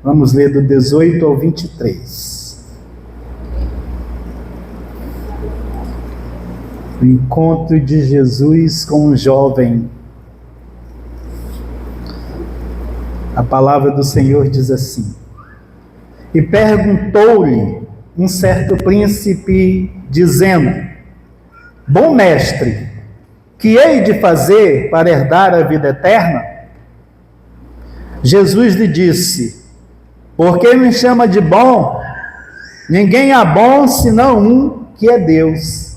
Vamos ler do 18 ao 23. O encontro de Jesus com um jovem. A palavra do Senhor diz assim: E perguntou-lhe um certo príncipe, dizendo: Bom mestre, que hei de fazer para herdar a vida eterna? Jesus lhe disse: Por que me chama de bom? Ninguém há bom senão um, que é Deus.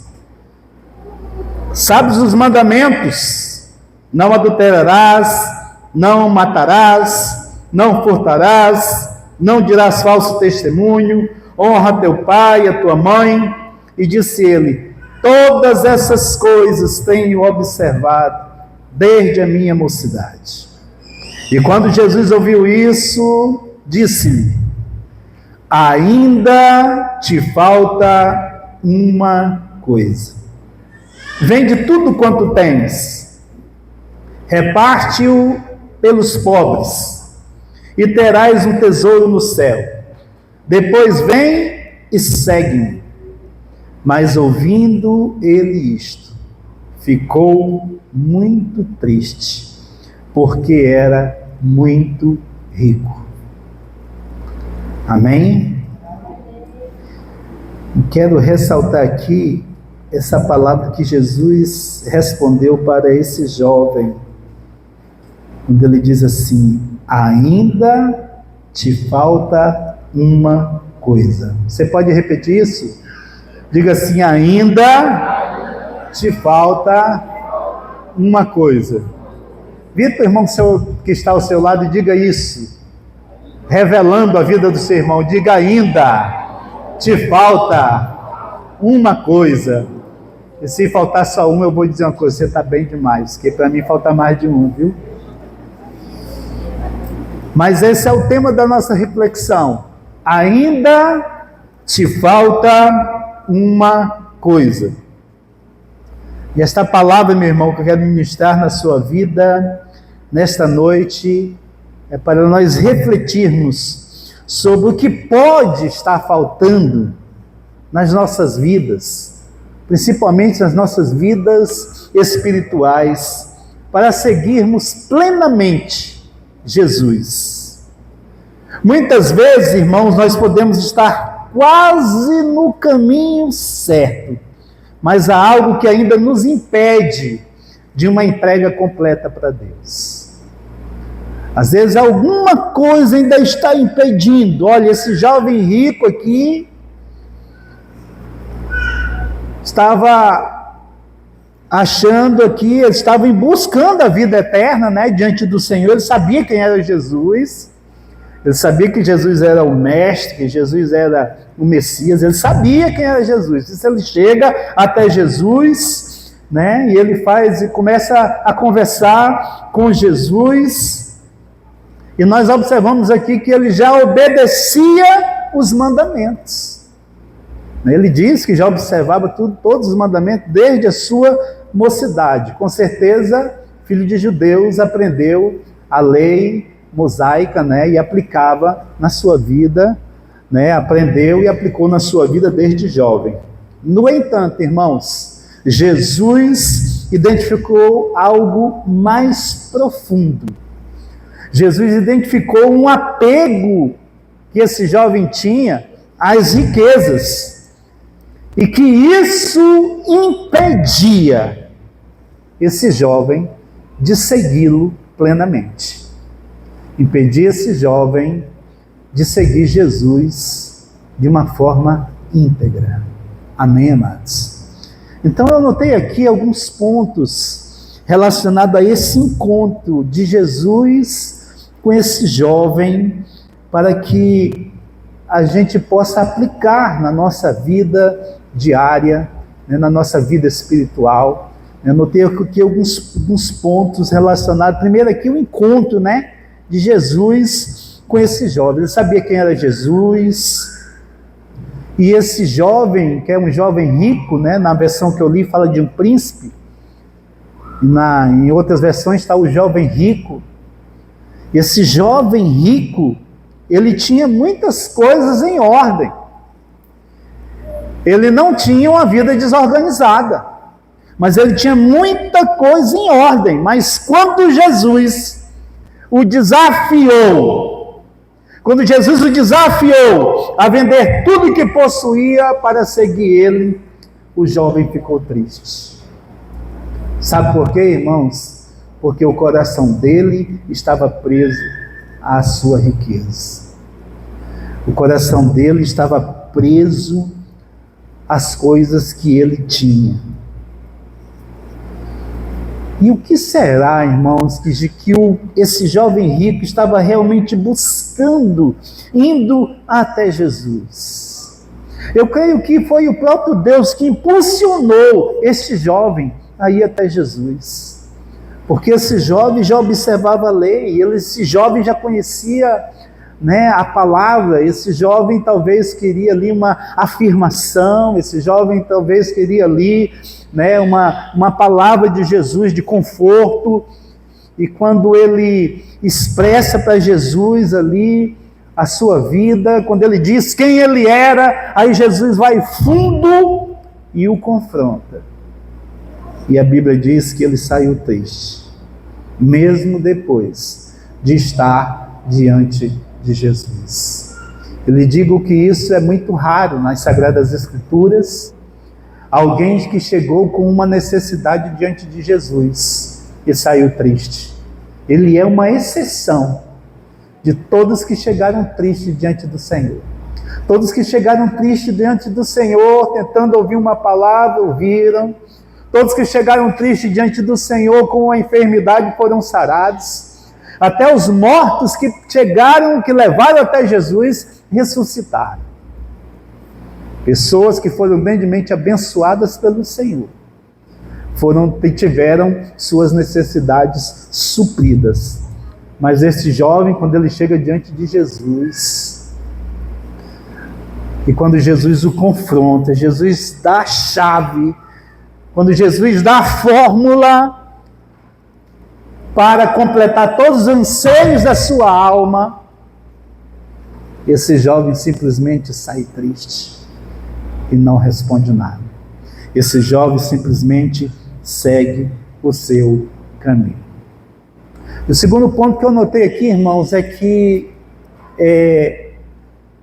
Sabes os mandamentos? Não adulterarás, não matarás, não furtarás, não dirás falso testemunho, honra teu pai e a tua mãe. E disse ele: Todas essas coisas tenho observado desde a minha mocidade. E quando Jesus ouviu isso, disse-lhe: Ainda te falta uma coisa. Vende tudo quanto tens, reparte-o pelos pobres, e terás um tesouro no céu. Depois vem e segue-me. Mas ouvindo ele isto, ficou muito triste, porque era muito rico. Amém? Quero ressaltar aqui essa palavra que Jesus respondeu para esse jovem, quando ele diz assim: ainda te falta uma coisa. Você pode repetir isso? Diga assim: ainda te falta uma coisa. Vira para o irmão que está ao seu lado e diga isso, revelando a vida do seu irmão. Diga: ainda te falta uma coisa. E se faltar só uma, eu vou dizer uma coisa: você está bem demais, porque para mim falta mais de um, viu? Mas esse é o tema da nossa reflexão. Ainda te falta uma coisa. E esta palavra, meu irmão, que eu quero ministrar na sua vida nesta noite, é para nós refletirmos sobre o que pode estar faltando nas nossas vidas, principalmente nas nossas vidas espirituais, para seguirmos plenamente Jesus. Muitas vezes, irmãos, nós podemos estar quase no caminho certo, mas há algo que ainda nos impede de uma entrega completa para Deus. Às vezes alguma coisa ainda está impedindo. Olha, esse jovem rico aqui estava achando aqui, ele estava buscando a vida eterna, né, diante do Senhor. Ele sabia quem era Jesus, ele sabia que Jesus era o mestre, que Jesus era o Messias, ele sabia quem era Jesus. Isso, ele chega até Jesus, né, e ele começa a conversar com Jesus, e nós observamos aqui que ele já obedecia os mandamentos. Ele diz que já observava todos os mandamentos desde a sua mocidade. Com certeza, filho de judeus, aprendeu a lei mosaica, né, e aplicava na sua vida, né, aprendeu e aplicou na sua vida desde jovem. No entanto, irmãos, Jesus identificou algo mais profundo. Jesus identificou um apego que esse jovem tinha às riquezas, e que isso impedia esse jovem de segui-lo plenamente. Impedia esse jovem de seguir Jesus de uma forma íntegra. Amém, amados? Então eu anotei aqui alguns pontos relacionados a esse encontro de Jesus com esse jovem, para que a gente possa aplicar na nossa vida diária, né, na nossa vida espiritual. Eu anotei aqui alguns pontos relacionados. Primeiro aqui o encontro, né, de Jesus com esse jovem. Ele sabia quem era Jesus, e esse jovem, que é um jovem rico, né, na versão que eu li fala de um príncipe, em outras versões está o jovem rico. Esse jovem rico, ele tinha muitas coisas em ordem. Ele não tinha uma vida desorganizada, mas ele tinha muita coisa em ordem. Mas quando Jesus o desafiou a vender tudo que possuía para seguir ele, o jovem ficou triste. Sabe por quê, irmãos? Porque o coração dele estava preso à sua riqueza. O coração dele estava preso às coisas que ele tinha. E o que será, irmãos, que esse jovem rico estava realmente buscando, indo até Jesus? Eu creio que foi o próprio Deus que impulsionou este jovem a ir até Jesus. Porque esse jovem já observava a lei, esse jovem já conhecia, a palavra. Esse jovem talvez queria ali uma afirmação, esse jovem talvez queria ali uma palavra de Jesus, de conforto. E quando ele expressa para Jesus ali a sua vida, quando ele diz quem ele era, aí Jesus vai fundo e o confronta. E a Bíblia diz que ele saiu triste, mesmo depois de estar diante de Jesus. Eu lhe digo que isso é muito raro nas Sagradas Escrituras. Alguém que chegou com uma necessidade diante de Jesus e saiu triste. Ele é uma exceção de todos que chegaram tristes diante do Senhor. Todos que chegaram tristes diante do Senhor, tentando ouvir uma palavra, ouviram. Todos que chegaram tristes diante do Senhor com a enfermidade foram sarados. Até os mortos que chegaram, que levaram até Jesus, ressuscitaram. Pessoas que foram grandemente abençoadas pelo Senhor, tiveram suas necessidades supridas. Mas esse jovem, quando ele chega diante de Jesus, e quando Jesus o confronta, Jesus dá a chave, quando Jesus dá a fórmula para completar todos os anseios da sua alma, esse jovem simplesmente sai triste e não responde nada. Esse jovem simplesmente segue o seu caminho. E o segundo ponto que eu notei aqui, irmãos, é que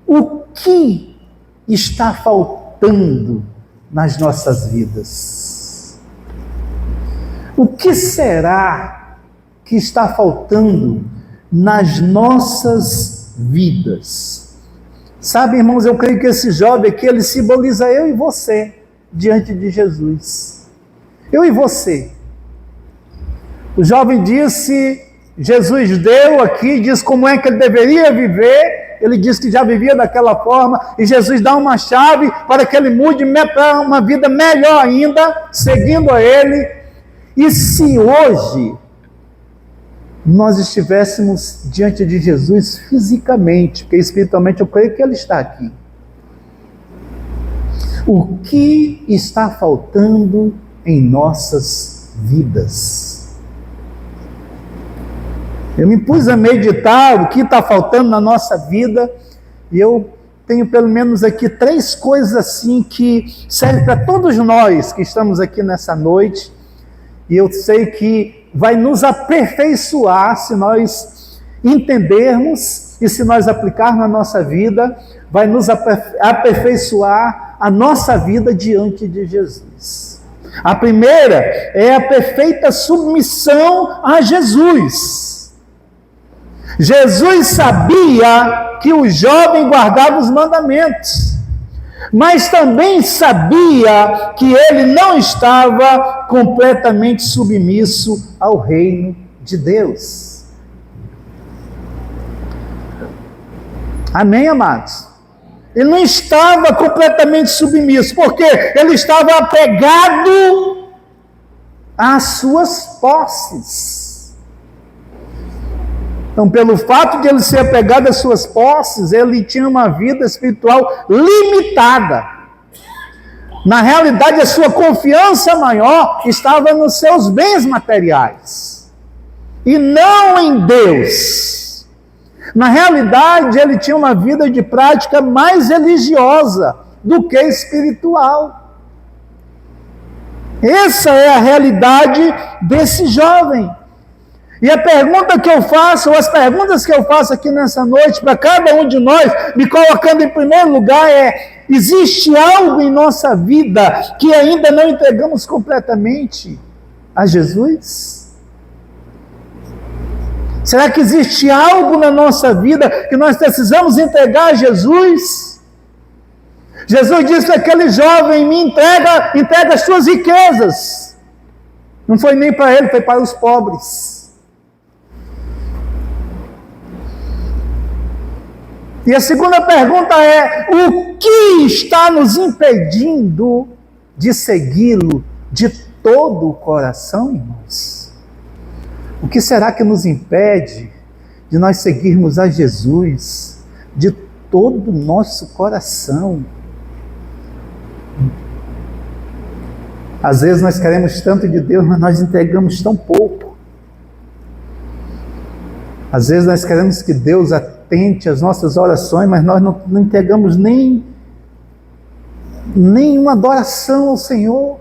o que está faltando nas nossas vidas? O que será que está faltando nas nossas vidas? Sabe, irmãos, eu creio que esse jovem aqui, ele simboliza eu e você diante de Jesus. Eu e você. O jovem disse, Jesus deu aqui, diz como é que ele deveria viver. Ele diz que já vivia daquela forma, e Jesus dá uma chave para que ele mude para uma vida melhor ainda, seguindo a ele. E se hoje nós estivéssemos diante de Jesus fisicamente, porque espiritualmente eu creio que ele está aqui, o que está faltando em nossas vidas? Eu me pus a meditar o que está faltando na nossa vida, e eu tenho pelo menos aqui 3 coisas assim que servem para todos nós que estamos aqui nessa noite, e eu sei que vai nos aperfeiçoar se nós entendermos e se nós aplicarmos na nossa vida, vai nos aperfeiçoar a nossa vida diante de Jesus. A primeira é a perfeita submissão a Jesus. Jesus sabia que o jovem guardava os mandamentos, mas também sabia que ele não estava completamente submisso ao reino de Deus. Amém, amados? Ele não estava completamente submisso, porque ele estava apegado às suas posses. Então, pelo fato de ele ser apegado às suas posses, ele tinha uma vida espiritual limitada. Na realidade, a sua confiança maior estava nos seus bens materiais, e não em Deus. Na realidade, ele tinha uma vida de prática mais religiosa do que espiritual. Essa é a realidade desse jovem. E a pergunta que eu faço, ou as perguntas que eu faço aqui nessa noite, para cada um de nós, me colocando em primeiro lugar, é: existe algo em nossa vida que ainda não entregamos completamente a Jesus? Será que existe algo na nossa vida que nós precisamos entregar a Jesus? Jesus disse que aquele jovem me entrega as suas riquezas. Não foi nem para ele, foi para os pobres. E a segunda pergunta é: o que está nos impedindo de segui-lo de todo o coração, irmãos? O que será que nos impede de nós seguirmos a Jesus de todo o nosso coração? Às vezes nós queremos tanto de Deus, mas nós entregamos tão pouco. Às vezes nós queremos que Deus atente às nossas orações, mas nós não entregamos nem uma adoração ao Senhor.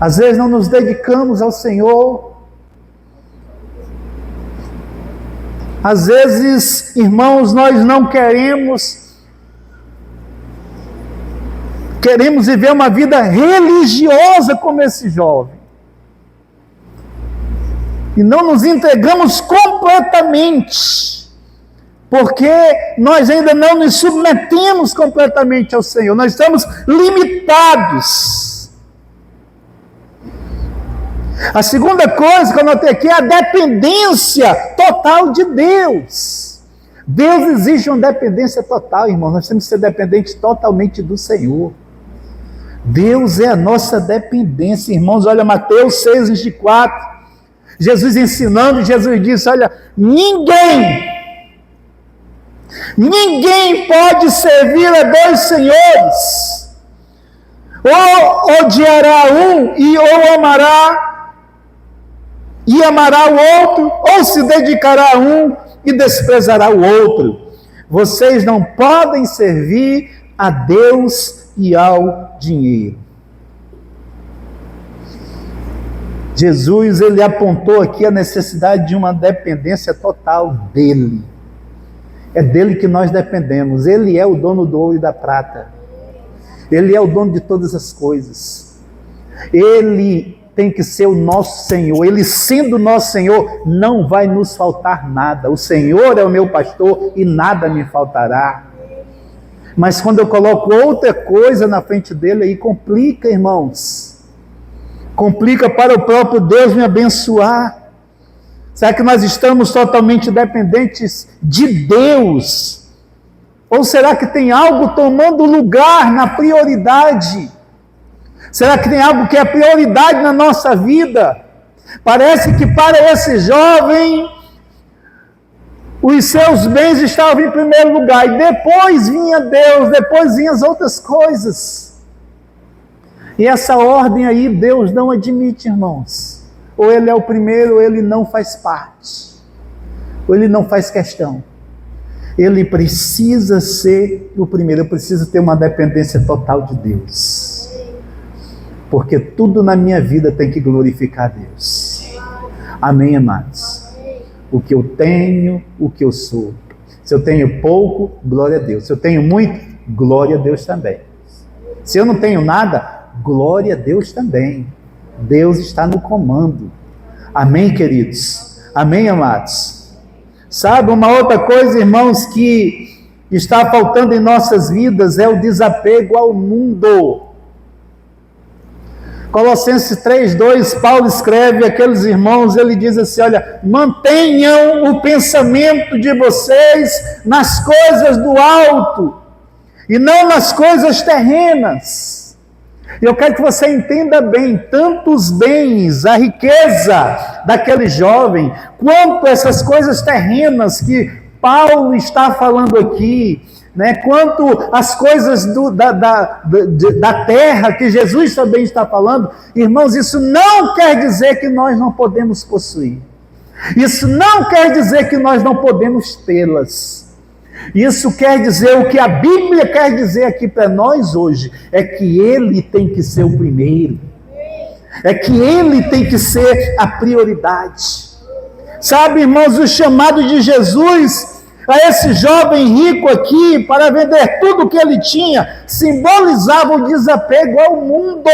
Às vezes não nos dedicamos ao Senhor. Às vezes, irmãos, nós não queremos viver uma vida religiosa como esse jovem. E não nos entregamos completamente, porque nós ainda não nos submetemos completamente ao Senhor. Nós estamos limitados. A segunda coisa que eu notei aqui é a dependência total de Deus. Deus exige uma dependência total, irmão. Nós temos que ser dependentes totalmente do Senhor. Deus é a nossa dependência, irmãos. Olha Mateus 6:24. Jesus ensinando, Jesus disse: olha, ninguém pode servir a dois senhores. Ou odiará um e amará o outro, ou se dedicará a um e desprezará o outro. Vocês não podem servir a Deus e ao dinheiro. Jesus, ele apontou aqui a necessidade de uma dependência total dele. É dele que nós dependemos. Ele é o dono do ouro e da prata. Ele é o dono de todas as coisas. Ele tem que ser o nosso Senhor. Ele sendo o nosso Senhor, não vai nos faltar nada. O Senhor é o meu pastor e nada me faltará. Mas quando eu coloco outra coisa na frente dele, aí complica, irmãos. Complica para o próprio Deus me abençoar. Será que nós estamos totalmente dependentes de Deus? Ou será que tem algo tomando lugar na prioridade? Será que tem algo que é prioridade na nossa vida? Parece que para esse jovem, os seus bens estavam em primeiro lugar, e depois vinha Deus, depois vinham as outras coisas. E essa ordem aí Deus não admite, irmãos. Ou ele é o primeiro, ou ele não faz parte. Ou ele não faz questão. Ele precisa ser o primeiro, eu preciso ter uma dependência total de Deus. Porque tudo na minha vida tem que glorificar a Deus. Amém, amados? O que eu tenho, o que eu sou. Se eu tenho pouco, glória a Deus. Se eu tenho muito, glória a Deus também. Se eu não tenho nada, glória a Deus também. Deus está no comando. Amém, queridos? Amém, amados? Sabe, uma outra coisa, irmãos, que está faltando em nossas vidas é o desapego ao mundo. Colossenses 3:2, Paulo escreve àqueles irmãos, ele diz assim: olha, mantenham o pensamento de vocês nas coisas do alto e não nas coisas terrenas. E eu quero que você entenda bem, tanto os bens, a riqueza daquele jovem, quanto essas coisas terrenas que Paulo está falando aqui, né? Quanto as coisas da terra que Jesus também está falando, irmãos, isso não quer dizer que nós não podemos possuir. Isso não quer dizer que nós não podemos tê-las. Isso quer dizer, o que a Bíblia quer dizer aqui para nós hoje, é que Ele tem que ser o primeiro. É que Ele tem que ser a prioridade. Sabe, irmãos, o chamado de Jesus a esse jovem rico aqui, para vender tudo o que ele tinha, simbolizava o desapego ao mundo.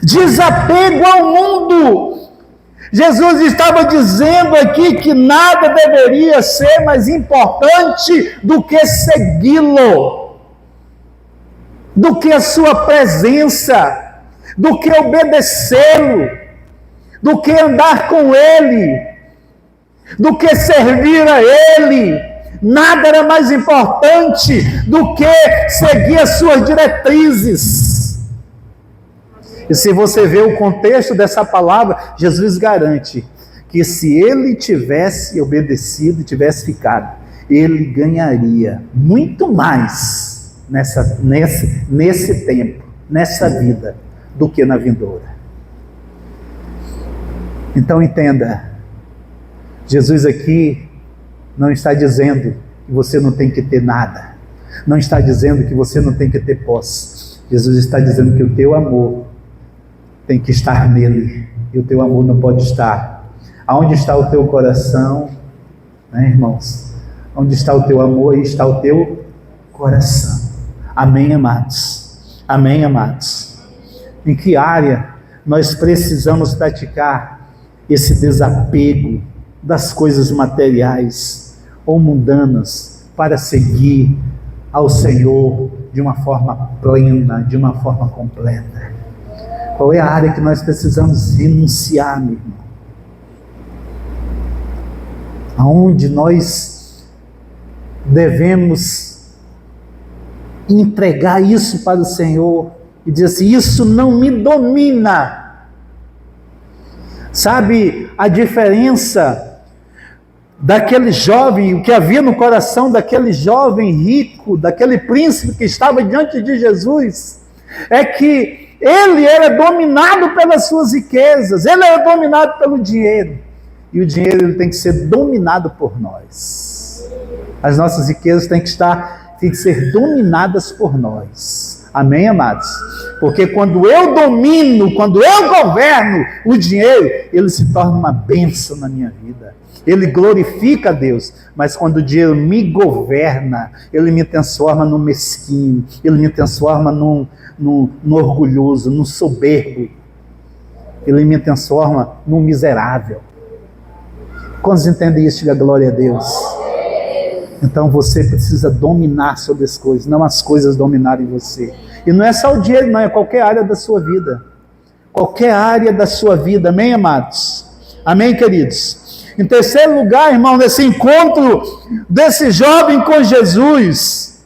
Desapego ao mundo. Jesus estava dizendo aqui que nada deveria ser mais importante do que segui-lo, do que a sua presença, do que obedecê-lo, do que andar com ele, do que servir a ele. Nada era mais importante do que seguir as suas diretrizes. E se você vê o contexto dessa palavra, Jesus garante que se ele tivesse obedecido, tivesse ficado, ele ganharia muito mais nesse tempo, nessa vida, do que na vindoura. Então entenda, Jesus aqui não está dizendo que você não tem que ter nada, não está dizendo que você não tem que ter posse. Jesus está dizendo que o teu amor tem que estar nele, e o teu amor não pode estar. Aonde está o teu coração, né, irmãos? Onde está o teu amor, aí está o teu coração. Amém, amados? Amém, amados? Em que área nós precisamos praticar esse desapego das coisas materiais ou mundanas para seguir ao Senhor de uma forma plena, de uma forma completa? Qual é a área que nós precisamos renunciar, meu irmão? Aonde nós devemos entregar isso para o Senhor e dizer assim: isso não me domina. Sabe a diferença daquele jovem, o que havia no coração daquele jovem rico, daquele príncipe que estava diante de Jesus? É que ele era dominado pelas suas riquezas, ele era dominado pelo dinheiro. E o dinheiro ele tem que ser dominado por nós. As nossas riquezas têm que ser dominadas por nós. Amém, amados? Porque quando eu domino, quando eu governo o dinheiro, ele se torna uma bênção na minha vida. Ele glorifica a Deus. Mas quando o dinheiro me governa, ele me transforma num mesquinho, ele me transforma num orgulhoso, num soberbo. Ele me transforma num miserável. Quantos entendem isso? Diga glória a Deus. Então você precisa dominar sobre as coisas, não as coisas dominarem você. E não é só o dinheiro, não, é qualquer área da sua vida. Qualquer área da sua vida, amém, amados? Amém, queridos? Em terceiro lugar, irmão, nesse encontro desse jovem com Jesus,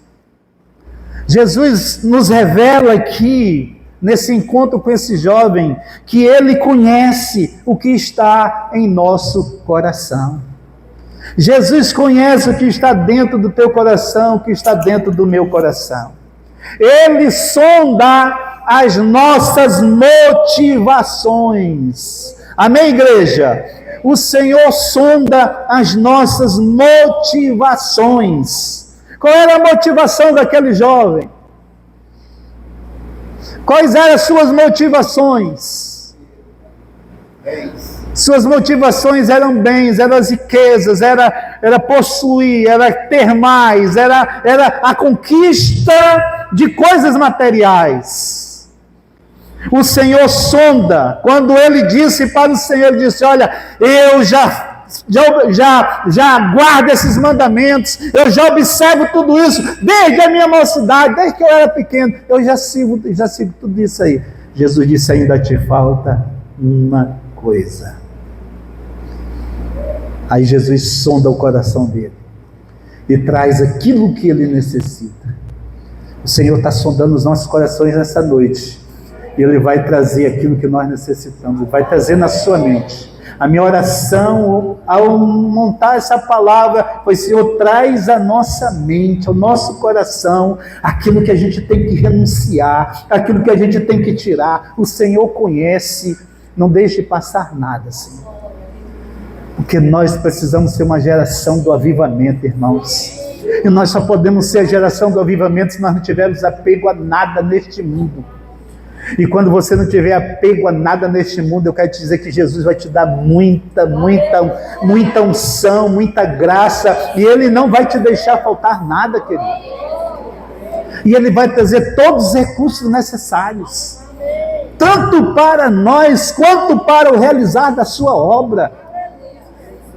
Jesus nos revela aqui, nesse encontro com esse jovem, que ele conhece o que está em nosso coração. Jesus conhece o que está dentro do teu coração, o que está dentro do meu coração. Ele sonda as nossas motivações. Amém, igreja? O Senhor sonda as nossas motivações. Qual era a motivação daquele jovem? Quais eram as suas motivações? Suas motivações eram bens, eram as riquezas, era possuir, era ter mais, era a conquista de coisas materiais. O Senhor sonda. Quando ele disse para o Senhor, ele disse: olha, eu já guardo esses mandamentos, eu já observo tudo isso, desde a minha mocidade, desde que eu era pequeno, eu já sigo tudo isso aí. Jesus disse: ainda te falta uma coisa. Aí Jesus sonda o coração dele e traz aquilo que ele necessita. O Senhor está sondando os nossos corações nessa noite, e Ele vai trazer aquilo que nós necessitamos, Ele vai trazer na sua mente. A minha oração ao montar essa palavra foi: Senhor, traz à nossa mente, ao nosso coração, aquilo que a gente tem que renunciar, aquilo que a gente tem que tirar. O Senhor conhece, não deixe passar nada, Senhor. Porque nós precisamos ser uma geração do avivamento, irmãos. E nós só podemos ser a geração do avivamento se nós não tivermos apego a nada neste mundo. E quando você não tiver apego a nada neste mundo, eu quero te dizer que Jesus vai te dar muita unção, muita graça, e Ele não vai te deixar faltar nada, querido. E Ele vai trazer todos os recursos necessários, tanto para nós, quanto para o realizar da sua obra.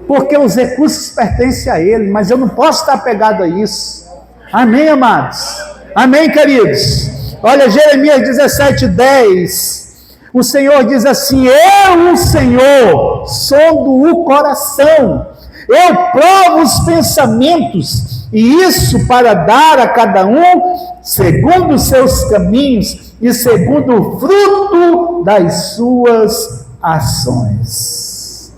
Porque os recursos pertencem a Ele, mas eu não posso estar apegado a isso. Amém, amados? Amém, queridos? Olha, Jeremias 17:10, o Senhor diz assim: eu, o Senhor, sondo o coração, eu provo os pensamentos, e isso para dar a cada um segundo os seus caminhos e segundo o fruto das suas ações.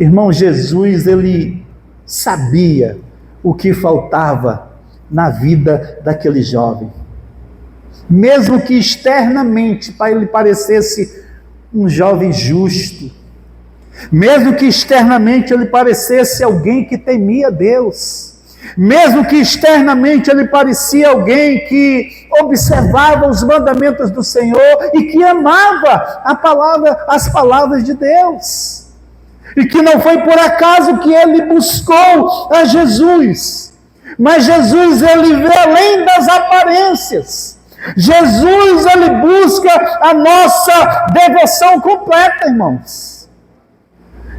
Irmão, Jesus, ele sabia o que faltava na vida daquele jovem. Mesmo que externamente para ele parecesse um jovem justo, mesmo que externamente ele parecesse alguém que temia Deus, mesmo que externamente ele parecia alguém que observava os mandamentos do Senhor e que amava as palavras de Deus, e que não foi por acaso que ele buscou a Jesus, mas Jesus, ele vê além das aparências. Jesus, ele busca a nossa devoção completa, irmãos.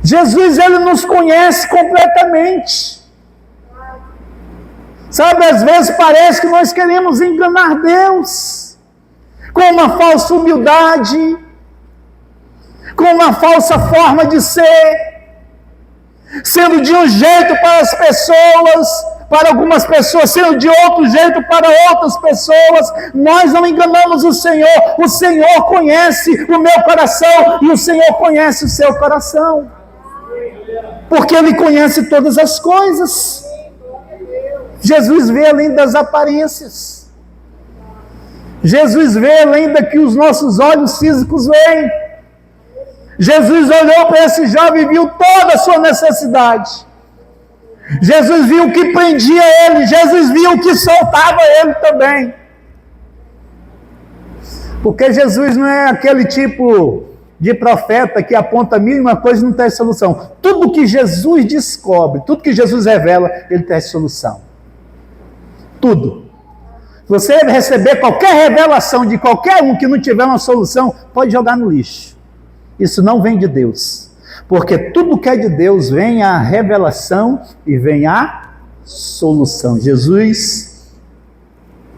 Jesus, ele nos conhece completamente. Sabe, às vezes parece que nós queremos enganar Deus, com uma falsa humildade, com uma falsa forma de ser, sendo de um jeito para as pessoas, para algumas pessoas, sendo de outro jeito para outras pessoas. Nós não enganamos o Senhor conhece o meu coração, e o Senhor conhece o seu coração, porque Ele conhece todas as coisas. Jesus vê além das aparências, Jesus vê além da que os nossos olhos físicos veem. Jesus olhou para esse jovem e viu toda a sua necessidade. Jesus viu o que prendia ele, Jesus viu o que soltava ele também. Porque Jesus não é aquele tipo de profeta que aponta a mínima coisa e não traz solução. Tudo que Jesus descobre, tudo que Jesus revela, ele traz solução. Tudo. Se você receber qualquer revelação de qualquer um que não tiver uma solução, pode jogar no lixo. Isso não vem de Deus. Porque tudo que é de Deus vem a revelação e vem a solução. Jesus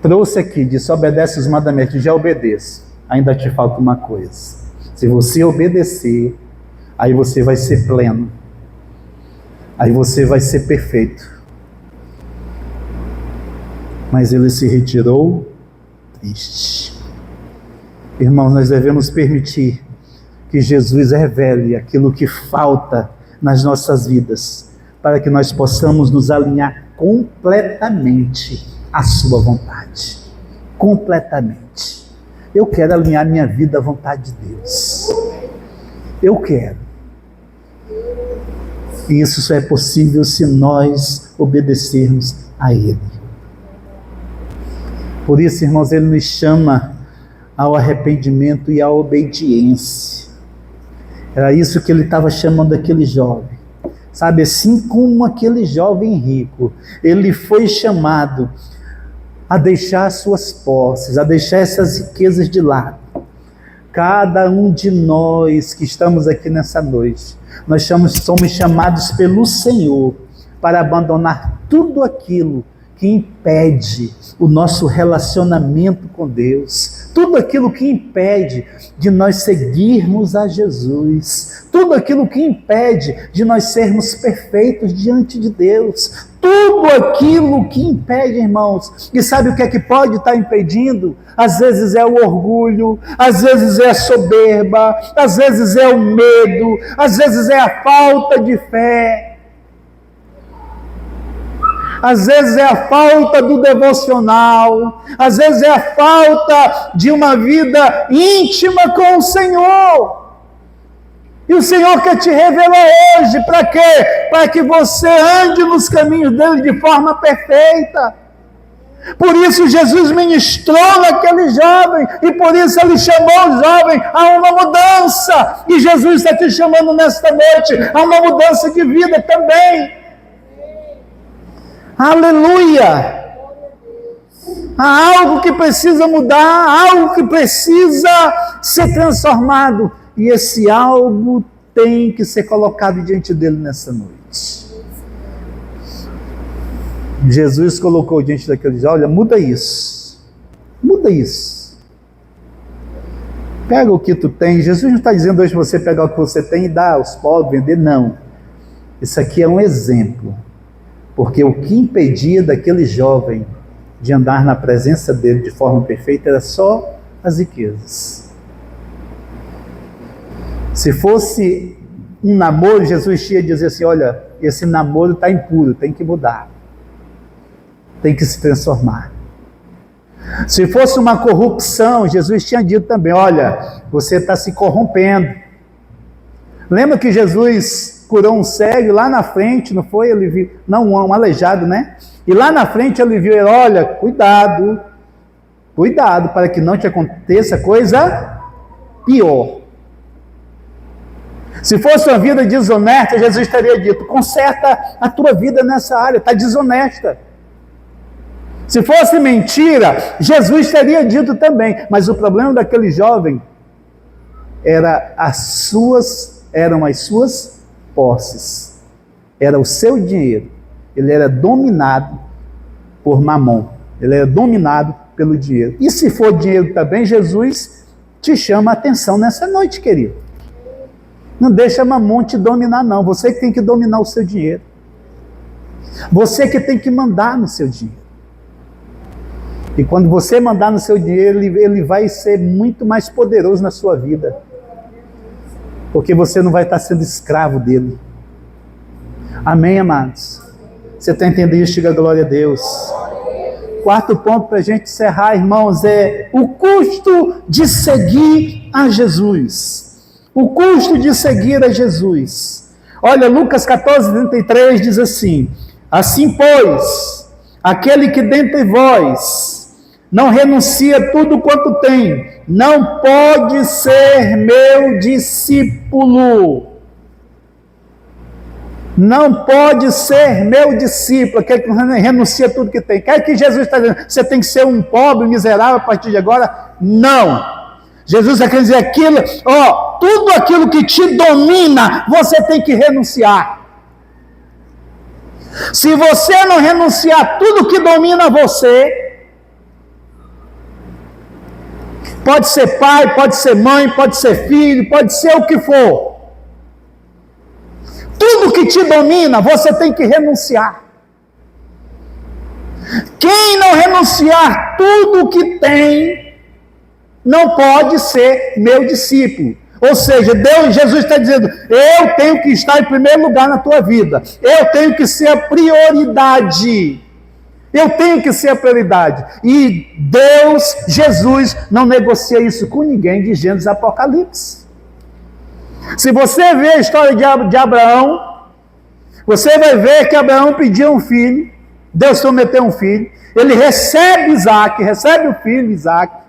trouxe aqui, disse: obedece os mandamentos. Já obedeço. Ainda te falta uma coisa. Se você obedecer, aí você vai ser pleno. Aí você vai ser perfeito. Mas ele se retirou triste. Irmãos, nós devemos permitir que Jesus revele aquilo que falta nas nossas vidas, para que nós possamos nos alinhar completamente à sua vontade. Completamente. Eu quero alinhar minha vida à vontade de Deus. Eu quero. E isso só é possível se nós obedecermos a Ele. Por isso, irmãos, Ele nos chama ao arrependimento e à obediência. Era isso que ele estava chamando aquele jovem. Sabe, assim como aquele jovem rico, ele foi chamado a deixar suas posses, a deixar essas riquezas de lado. Cada um de nós que estamos aqui nessa noite, nós somos chamados pelo Senhor para abandonar tudo aquilo que impede o nosso relacionamento com Deus, tudo aquilo que impede de nós seguirmos a Jesus, tudo aquilo que impede de nós sermos perfeitos diante de Deus, tudo aquilo que impede, irmãos. E sabe o que é que pode estar impedindo? Às vezes é o orgulho, às vezes é a soberba, às vezes é o medo, às vezes é a falta de fé. Às vezes é a falta do devocional, às vezes é a falta de uma vida íntima com o Senhor. E o Senhor quer te revelar hoje, para quê? Para que você ande nos caminhos dele de forma perfeita. Por isso Jesus ministrou naquele jovem, e por isso ele chamou o jovem a uma mudança. E Jesus está te chamando nesta noite a uma mudança de vida também. Aleluia! Há algo que precisa mudar, algo que precisa ser transformado. E esse algo tem que ser colocado diante dele nessa noite. Jesus colocou diante daqueles, olha, muda isso. Muda isso. Pega o que tu tem. Jesus não está dizendo hoje você pegar o que você tem e dar aos pobres, vender, não. Isso aqui é um exemplo. Porque o que impedia daquele jovem de andar na presença dele de forma perfeita era só as riquezas. Se fosse um namoro, Jesus ia dizer assim, olha, esse namoro está impuro, tem que mudar. Tem que se transformar. Se fosse uma corrupção, Jesus tinha dito também, olha, você está se corrompendo. Lembra que Jesus curou um cego lá na frente, não foi? Ele viu, não, um aleijado, né? E lá na frente ele viu, olha, cuidado para que não te aconteça coisa pior. Se fosse uma vida desonesta, Jesus teria dito, conserta a tua vida nessa área, está desonesta. Se fosse mentira, Jesus teria dito também, mas o problema daquele jovem eram as suas posses, era o seu dinheiro. Ele era dominado por Mamon, ele era dominado pelo dinheiro. E se for dinheiro também, Jesus te chama a atenção nessa noite, querido. Não deixa Mamon te dominar, não. Você que tem que dominar o seu dinheiro. Você que tem que mandar no seu dinheiro. E quando você mandar no seu dinheiro, ele vai ser muito mais poderoso na sua vida. Porque você não vai estar sendo escravo dele. Amém, amados? Você está entendendo isso? Diga glória a Deus. Quarto ponto para a gente encerrar, irmãos, é o custo de seguir a Jesus. O custo de seguir a Jesus. Olha, Lucas 14:33 diz assim, assim, pois, aquele que dentre vós não renuncia tudo quanto tem, não pode ser meu discípulo. Não pode ser meu discípulo, aquele que renuncia tudo que tem. Quer que Jesus está dizendo, você tem que ser um pobre, miserável a partir de agora? Não. Jesus quer dizer aquilo, tudo aquilo que te domina, você tem que renunciar. Se você não renunciar tudo que domina você, pode ser pai, pode ser mãe, pode ser filho, pode ser o que for. Tudo que te domina, você tem que renunciar. Quem não renunciar tudo que tem, não pode ser meu discípulo. Ou seja, Jesus está dizendo, eu tenho que estar em primeiro lugar na tua vida. Eu tenho que ser a prioridade. Eu tenho que ser a prioridade. E Deus, Jesus, não negocia isso com ninguém de Gênesis e Apocalipse. Se você ver a história de Abraão, você vai ver que Abraão pediu um filho, Deus prometeu um filho, ele recebe Isaac, recebe o filho Isaac.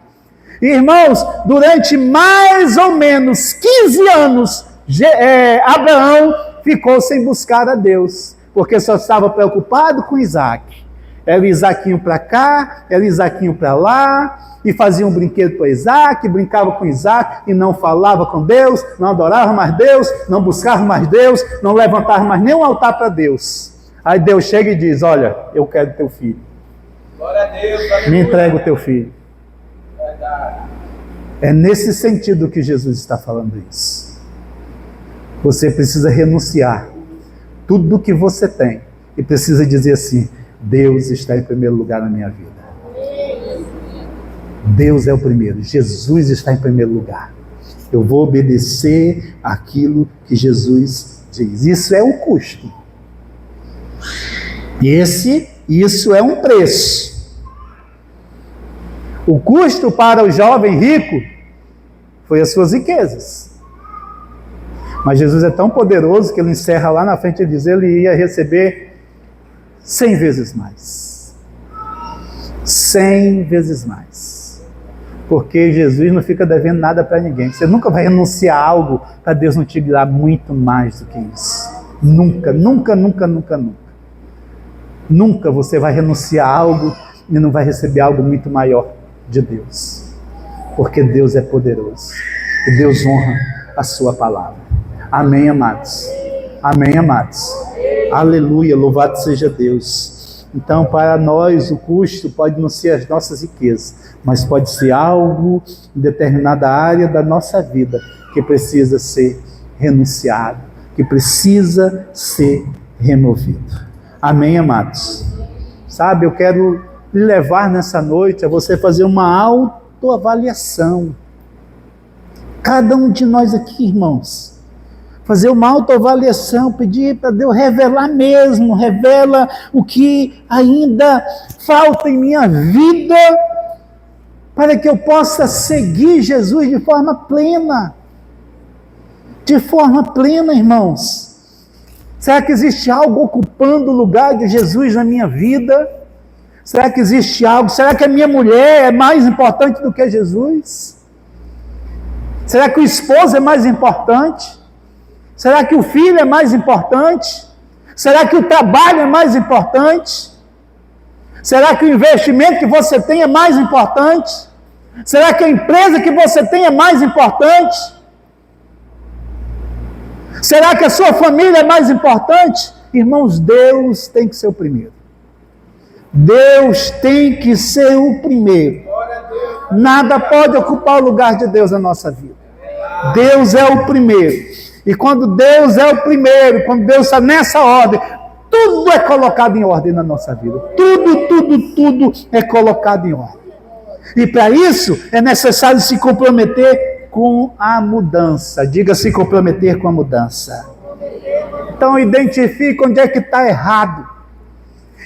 E, irmãos, durante mais ou menos 15 anos, Abraão ficou sem buscar a Deus, porque só estava preocupado com Isaac. Era Isaquinho para cá, era Isaquinho para lá, e fazia um brinquedo para Isaac, brincava com Isaac, e não falava com Deus, não adorava mais Deus, não buscava mais Deus, não levantava mais nenhum altar para Deus. Aí Deus chega e diz, olha, eu quero teu filho. Glória a Deus, me entrega o teu filho. É nesse sentido que Jesus está falando isso. Você precisa renunciar tudo o que você tem, e precisa dizer assim, Deus está em primeiro lugar na minha vida. Deus é o primeiro. Jesus está em primeiro lugar. Eu vou obedecer aquilo que Jesus diz. Isso é o custo. Isso é um preço. O custo para o jovem rico foi as suas riquezas. Mas Jesus é tão poderoso que ele encerra lá na frente e diz: ele ia receber 100 vezes mais. 100 vezes mais. Porque Jesus não fica devendo nada para ninguém. Você nunca vai renunciar a algo para Deus não te dar muito mais do que isso. Nunca, nunca, nunca, nunca, nunca. Nunca você vai renunciar a algo e não vai receber algo muito maior de Deus. Porque Deus é poderoso. E Deus honra a sua palavra. Amém, amados? Amém, amados? Aleluia, louvado seja Deus. Então, para nós, o custo pode não ser as nossas riquezas, mas pode ser algo em determinada área da nossa vida que precisa ser renunciado, que precisa ser removido. Amém, amados? Sabe, eu quero lhe levar nessa noite a você fazer uma autoavaliação. Cada um de nós aqui, irmãos, fazer uma autoavaliação, pedir para Deus revelar mesmo, revela o que ainda falta em minha vida, para que eu possa seguir Jesus de forma plena. De forma plena, irmãos. Será que existe algo ocupando o lugar de Jesus na minha vida? Será que existe algo? Será que a minha mulher é mais importante do que Jesus? Será que o esposo é mais importante? Será que o filho é mais importante? Será que o trabalho é mais importante? Será que o investimento que você tem é mais importante? Será que a empresa que você tem é mais importante? Será que a sua família é mais importante? Irmãos, Deus tem que ser o primeiro. Deus tem que ser o primeiro. Nada pode ocupar o lugar de Deus na nossa vida. Deus é o primeiro. E quando Deus é o primeiro, quando Deus está nessa ordem, tudo é colocado em ordem na nossa vida. Tudo é colocado em ordem. E para isso é necessário se comprometer com a mudança. Diga, se comprometer com a mudança. Então identifica onde é que está errado.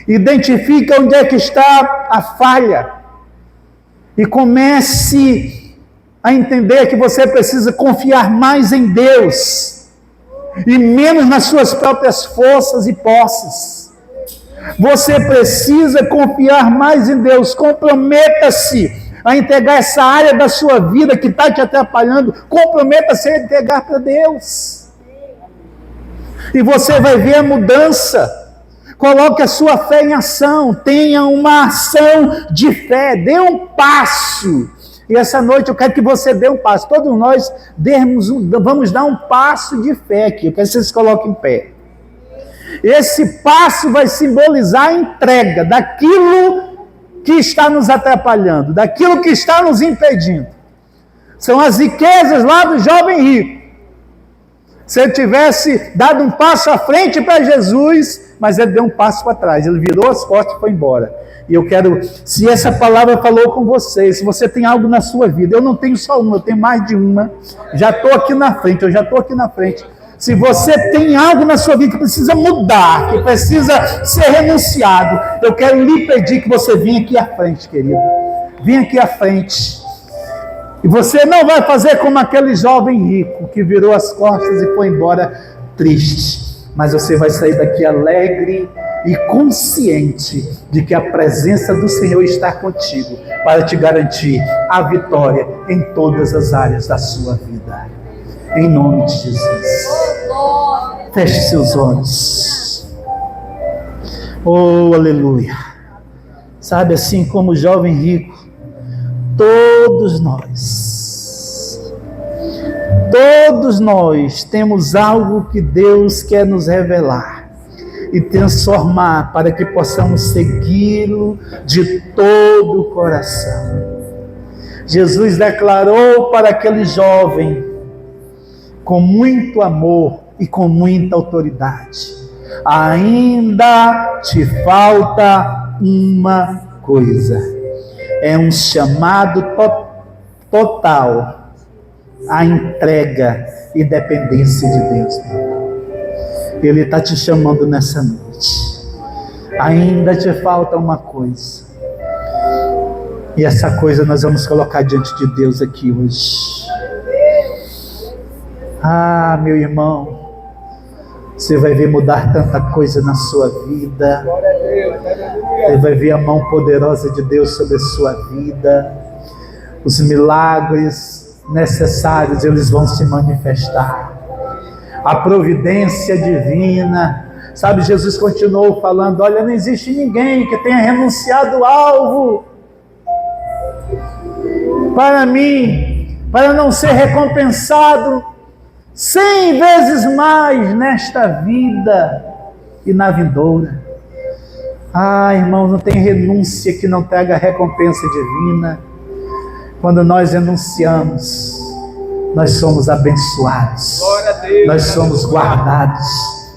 Identifica onde é que está a falha. E comece a entender que você precisa confiar mais em Deus e menos nas suas próprias forças e posses. Você precisa confiar mais em Deus. Comprometa-se a entregar essa área da sua vida que está te atrapalhando. Comprometa-se a entregar para Deus. E você vai ver a mudança. Coloque a sua fé em ação. Tenha uma ação de fé. Dê um passo. E essa noite eu quero que você dê um passo. Todos nós vamos dar um passo de fé aqui. Eu quero que vocês coloquem em pé. Esse passo vai simbolizar a entrega daquilo que está nos atrapalhando, daquilo que está nos impedindo. São as riquezas lá do jovem rico. Se ele tivesse dado um passo à frente para Jesus, mas ele deu um passo para trás. Ele virou as costas e foi embora. E eu quero, se essa palavra falou com você, se você tem algo na sua vida, eu não tenho só uma, eu tenho mais de uma, já estou aqui na frente, Se você tem algo na sua vida que precisa mudar, que precisa ser renunciado, eu quero lhe pedir que você venha aqui à frente, querido. Venha aqui à frente. E você não vai fazer como aquele jovem rico que virou as costas e foi embora triste, mas você vai sair daqui alegre e consciente de que a presença do Senhor está contigo para te garantir a vitória em todas as áreas da sua vida. Em nome de Jesus. Feche seus olhos. Oh, aleluia. Sabe, assim como o jovem rico, todos nós temos algo que Deus quer nos revelar e transformar para que possamos segui-lo de todo o coração. Jesus declarou para aquele jovem, com muito amor e com muita autoridade: ainda te falta uma coisa. É um chamado total à entrega e dependência de Deus. Ele está te chamando nessa noite. Ainda te falta uma coisa. E essa coisa nós vamos colocar diante de Deus aqui hoje. Ah, meu irmão, você vai ver mudar tanta coisa na sua vida. Glória a Deus. Aleluia. Você vai ver a mão poderosa de Deus sobre a sua vida. Os milagres necessários, eles vão se manifestar. A providência divina. Sabe, Jesus continuou falando, olha, não existe ninguém que tenha renunciado ao alvo para mim, para não ser recompensado 100 vezes mais nesta vida e na vindoura. Ah, irmão, não tem renúncia que não traga recompensa divina. Quando nós renunciamos, nós somos abençoados, Glória a Deus. nós somos guardados,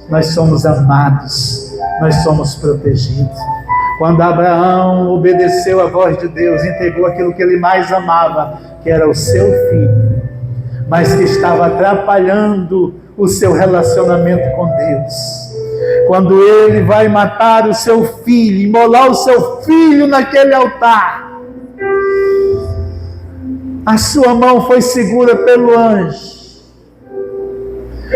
nós somos amados, nós somos protegidos. Quando Abraão obedeceu à voz de Deus, entregou aquilo que ele mais amava, que era o seu filho, mas que estava atrapalhando o seu relacionamento com Deus. Quando ele vai matar o seu filho, imolar o seu filho naquele altar, a sua mão foi segura pelo anjo.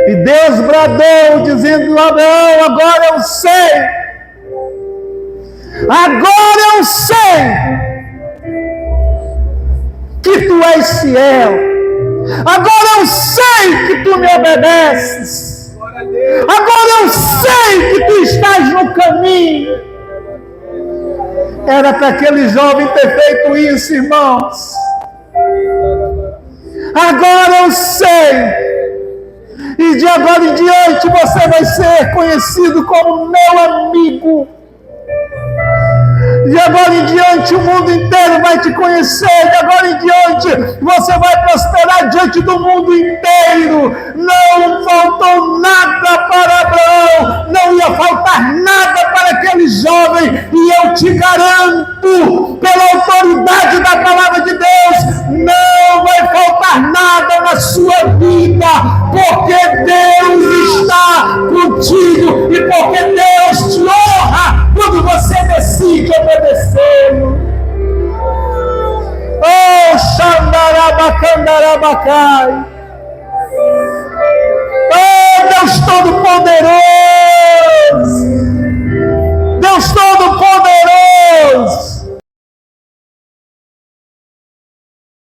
E Deus bradou, dizendo, Abraão, agora eu sei. Agora eu sei que tu és fiel. Agora eu sei que tu me obedeces. Glória a Deus. Agora eu sei que tu estás no caminho. Era para aquele jovem ter feito isso, irmãos. Agora eu sei. E de agora em diante você vai ser conhecido como meu amigo. De agora em diante o mundo inteiro vai te conhecer. De agora em diante você vai prosperar diante do mundo inteiro. Não faltou nada para Abraão. Não ia faltar nada para aquele jovem. E eu te garanto, pela autoridade da palavra de Deus, não vai faltar nada na sua vida. Porque Deus está contigo. E porque Deus te honra quando você decide obedecê-lo. Oh, Xandarabacandarabakai.